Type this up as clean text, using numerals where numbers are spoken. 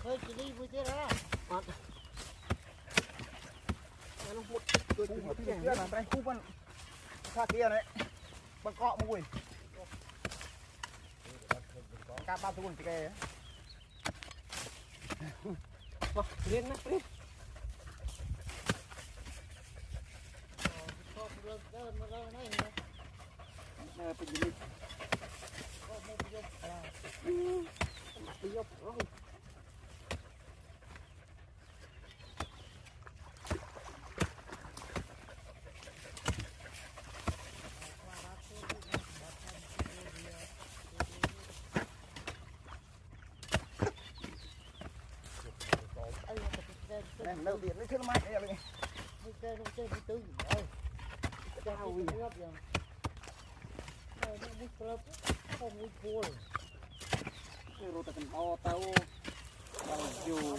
hơi chỉ đi với thế đó nó hút tôi cũng hút cái kia là tay khu văn pha kia này bằng cọ mùi cá ba tuần thì cái lên nè lên đâu điện nó thương mại này rồi chơi không chơi tư rồi sao vậy nó muốn club không muốn thua rồi tao tao dù